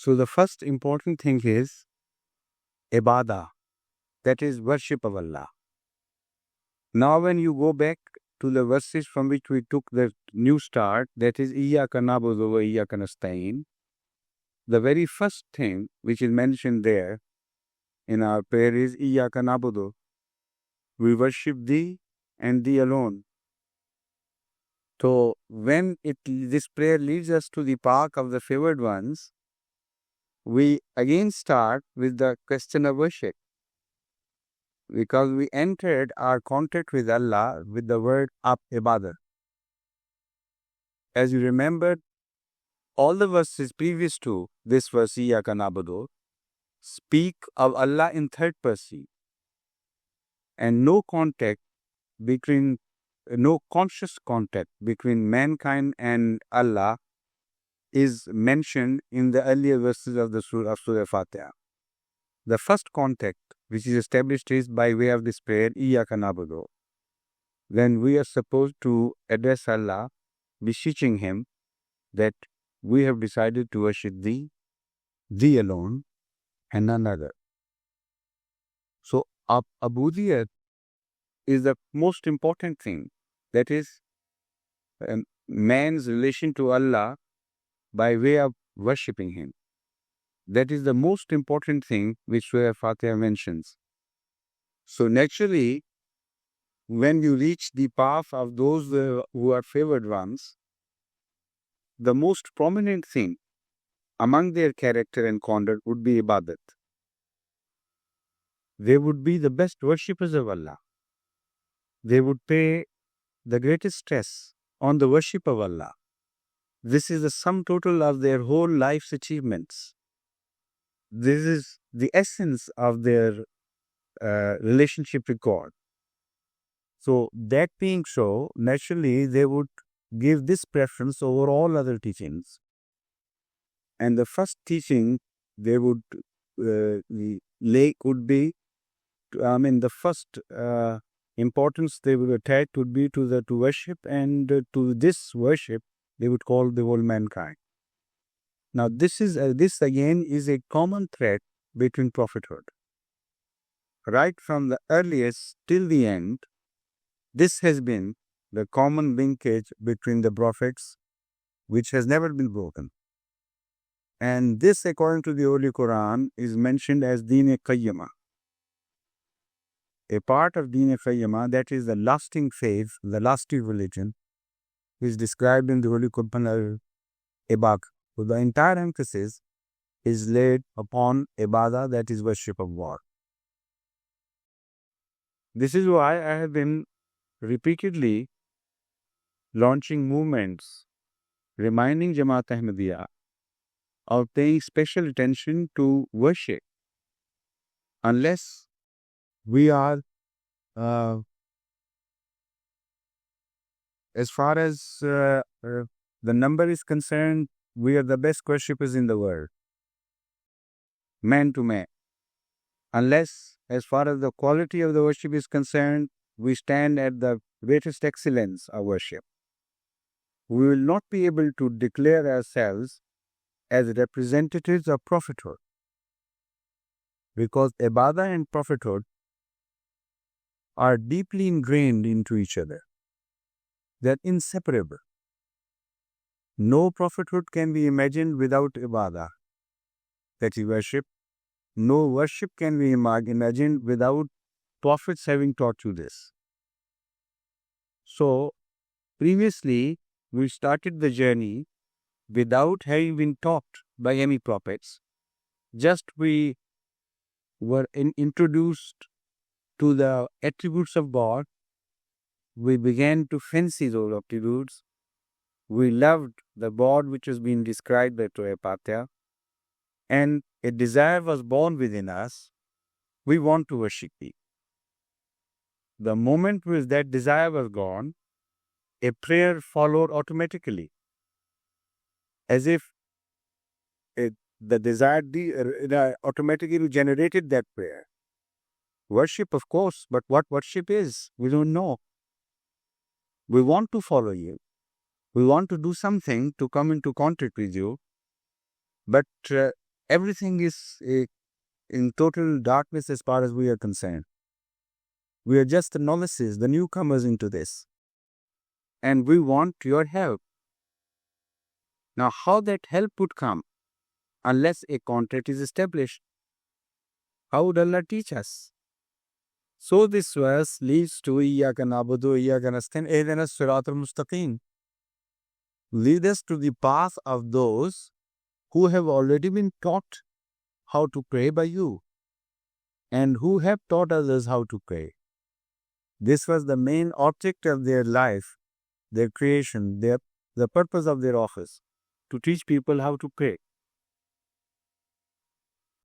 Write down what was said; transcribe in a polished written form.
So the first important thing is ibadah, that is worship of Allah. Now when you go back to the verses from which we took the new start, that is Iyyaka na'budu wa iyyaka nasta'in, the very first thing which is mentioned there in our prayer is Iyyaka na'budu. We worship Thee and Thee alone. So when this prayer leads us to the park of the favored ones, we again start with the question of worship, because we entered our contact with Allah with the word ibadah. As you remember, all the verses previous to this verse, Iyyaka na'budu, speak of Allah in third person, and no conscious contact between mankind and Allah is mentioned in the earlier verses of the Surah Fatiha. The first contact which is established is by way of this prayer, Iyyaka na'budu. Then we are supposed to address Allah, beseeching Him that we have decided to worship Thee alone, and none other. So, Abudiyat is the most important thing, that is man's relation to Allah by way of worshipping Him. That is the most important thing which Surah Fatiha mentions. So naturally, when you reach the path of those who are favored ones, the most prominent thing among their character and conduct would be ibadat. They would be the best worshippers of Allah. They would pay the greatest stress on the worship of Allah. This is the sum total of their whole life's achievements. This is the essence of their relationship with God. So that being so, naturally they would give this preference over all other teachings. And the first teaching they would lay would be, the first importance they would attach would be to worship, and to this worship they would call the whole mankind. Now this again is a common thread between prophethood. Right from the earliest till the end, this has been the common linkage between the prophets, which has never been broken. And this, according to the Holy Quran, is mentioned as Deen-e-Qayyimah. A part of Deen-e-Qayyimah, that is the lasting faith, the lasting religion, is described in the Holy Quran al-Ibaq. So the entire emphasis is laid upon ibadah, that is worship of God. This is why I have been repeatedly launching movements reminding Jamaat Ahmadiyya of paying special attention to worship. Unless we are, as far as the number is concerned, we are the best worshippers in the world, man to man. Unless, as far as the quality of the worship is concerned, we stand at the greatest excellence of worship, we will not be able to declare ourselves as representatives of prophethood, because ibadah and prophethood are deeply ingrained into each other. They are inseparable. No prophethood can be imagined without ibadah, that is worship. No worship can be imagined without prophets having taught you this. So, previously, we started the journey without having been taught by any prophets. Just we were introduced to the attributes of God. We began to fancy those attributes. We loved the God which was being described by Surah Fatiha, and a desire was born within us. We want to worship Thee. The moment which that desire was gone, a prayer followed automatically, as if the desire automatically generated that prayer. Worship, of course, but what worship is, we don't know. We want to follow You. We want to do something to come into contact with You, but Everything is in total darkness as far as we are concerned. We are just the novices, the newcomers into this. And we want your help. Now, how that help would come unless a contract is established? How would Allah teach us? So this verse leads to Iyyaka na'budu, Iyyaka nasta'in, Ihdinas siratal mustaqim. Lead us to the path of those who have already been taught how to pray by you and who have taught others how to pray. This was the main object of their life, their creation, the purpose of their office, to teach people how to pray.